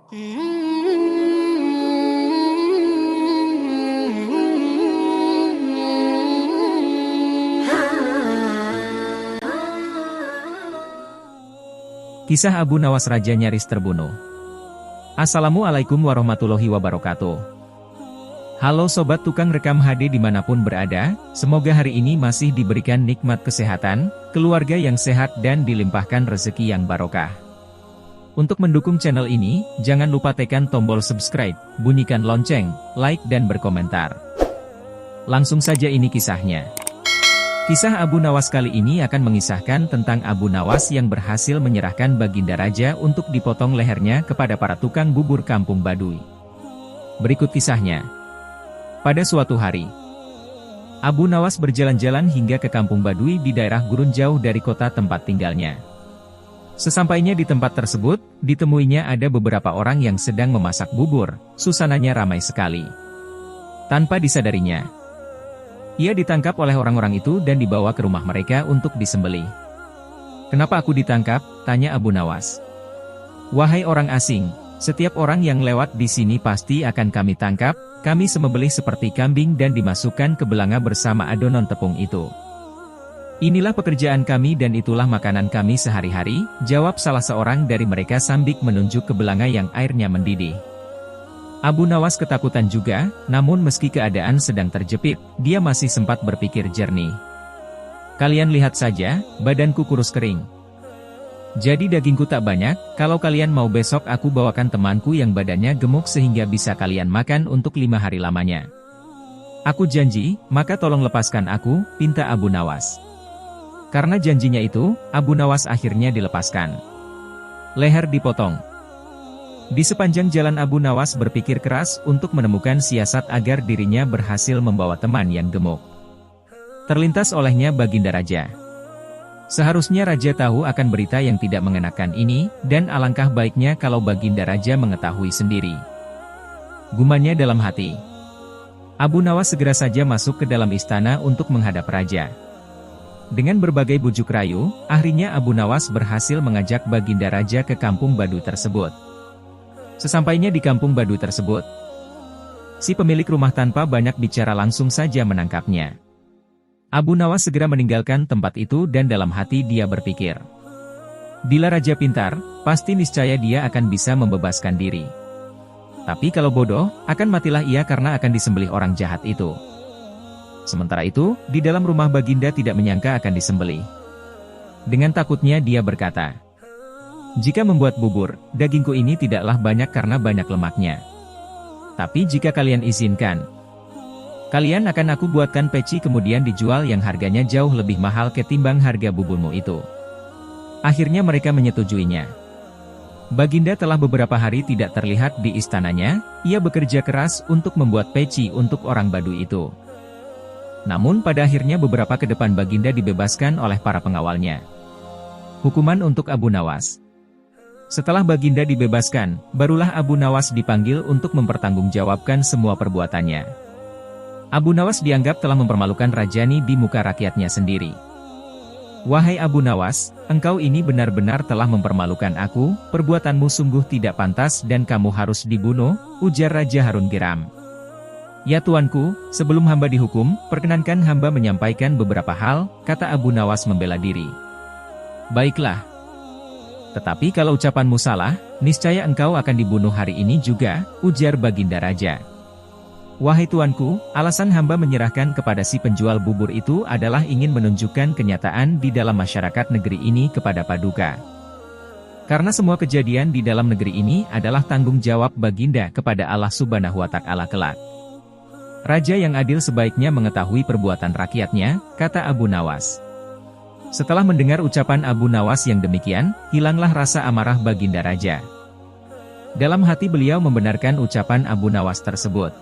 Kisah Abu Nawas Raja nyaris terbunuh. Assalamualaikum warahmatullahi wabarakatuh. Halo sobat tukang rekam HD dimanapun berada, semoga hari ini masih diberikan nikmat kesehatan, keluarga yang sehat dan dilimpahkan rezeki yang barokah. Untuk mendukung channel ini, jangan lupa tekan tombol subscribe, bunyikan lonceng, like dan berkomentar. Langsung saja ini kisahnya. Kisah Abu Nawas kali ini akan mengisahkan tentang Abu Nawas yang berhasil menyerahkan Baginda Raja untuk dipotong lehernya kepada para tukang bubur kampung Baduy. Berikut kisahnya. Pada suatu hari, Abu Nawas berjalan-jalan hingga ke kampung Baduy di daerah gurun jauh dari kota tempat tinggalnya. Sesampainya di tempat tersebut, ditemuinya ada beberapa orang yang sedang memasak bubur, suasananya ramai sekali. Tanpa disadarinya, ia ditangkap oleh orang-orang itu dan dibawa ke rumah mereka untuk disembelih. "Kenapa aku ditangkap?" tanya Abu Nawas. "Wahai orang asing, setiap orang yang lewat di sini pasti akan kami tangkap, kami sembelih seperti kambing dan dimasukkan ke belanga bersama adonan tepung itu. Inilah pekerjaan kami dan itulah makanan kami sehari-hari," jawab salah seorang dari mereka sambil menunjuk ke belanga yang airnya mendidih. Abu Nawas ketakutan juga, namun meski keadaan sedang terjepit, dia masih sempat berpikir jernih. "Kalian lihat saja, badanku kurus kering. Jadi dagingku tak banyak, kalau kalian mau besok aku bawakan temanku yang badannya gemuk sehingga bisa kalian makan untuk 5 hari lamanya. Aku janji, maka tolong lepaskan aku," pinta Abu Nawas. Karena janjinya itu, Abu Nawas akhirnya dilepaskan. Leher dipotong. Di sepanjang jalan Abu Nawas berpikir keras untuk menemukan siasat agar dirinya berhasil membawa teman yang gemuk. Terlintas olehnya Baginda Raja. Seharusnya Raja tahu akan berita yang tidak mengenakan ini, dan alangkah baiknya kalau Baginda Raja mengetahui sendiri. Gumannya dalam hati. Abu Nawas segera saja masuk ke dalam istana untuk menghadap Raja. Dengan berbagai bujuk rayu, akhirnya Abu Nawas berhasil mengajak Baginda Raja ke kampung Baduy tersebut. Sesampainya di kampung Baduy tersebut, si pemilik rumah tanpa banyak bicara langsung saja menangkapnya. Abu Nawas segera meninggalkan tempat itu dan dalam hati dia berpikir, bila Raja pintar, pasti niscaya dia akan bisa membebaskan diri. Tapi kalau bodoh, akan matilah ia karena akan disembelih orang jahat itu. Sementara itu, di dalam rumah Baginda tidak menyangka akan disembelih. Dengan takutnya dia berkata, "Jika membuat bubur, dagingku ini tidaklah banyak karena banyak lemaknya. Tapi jika kalian izinkan, kalian akan aku buatkan peci kemudian dijual yang harganya jauh lebih mahal ketimbang harga buburmu itu." Akhirnya mereka menyetujuinya. Baginda telah beberapa hari tidak terlihat di istananya, ia bekerja keras untuk membuat peci untuk orang Baduy itu. Namun pada akhirnya beberapa ke depan Baginda dibebaskan oleh para pengawalnya. Hukuman untuk Abu Nawas. Setelah Baginda dibebaskan, barulah Abu Nawas dipanggil untuk mempertanggungjawabkan semua perbuatannya. Abu Nawas dianggap telah mempermalukan Rajani di muka rakyatnya sendiri. "Wahai Abu Nawas, engkau ini benar-benar telah mempermalukan aku, perbuatanmu sungguh tidak pantas dan kamu harus dibunuh," ujar Raja Harun Geram. "Ya tuanku, sebelum hamba dihukum, perkenankan hamba menyampaikan beberapa hal," kata Abu Nawas membela diri. "Baiklah. Tetapi kalau ucapanmu salah, niscaya engkau akan dibunuh hari ini juga," ujar Baginda Raja. "Wahai tuanku, alasan hamba menyerahkan kepada si penjual bubur itu adalah ingin menunjukkan kenyataan di dalam masyarakat negeri ini kepada Paduka. Karena semua kejadian di dalam negeri ini adalah tanggung jawab Baginda kepada Allah Subhanahu wa Ta'ala kelak. Raja yang adil sebaiknya mengetahui perbuatan rakyatnya," kata Abu Nawas. Setelah mendengar ucapan Abu Nawas yang demikian, hilanglah rasa amarah Baginda Raja. Dalam hati beliau membenarkan ucapan Abu Nawas tersebut.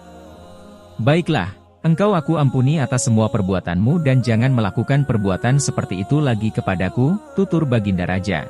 "Baiklah, engkau aku ampuni atas semua perbuatanmu dan jangan melakukan perbuatan seperti itu lagi kepadaku," tutur Baginda Raja.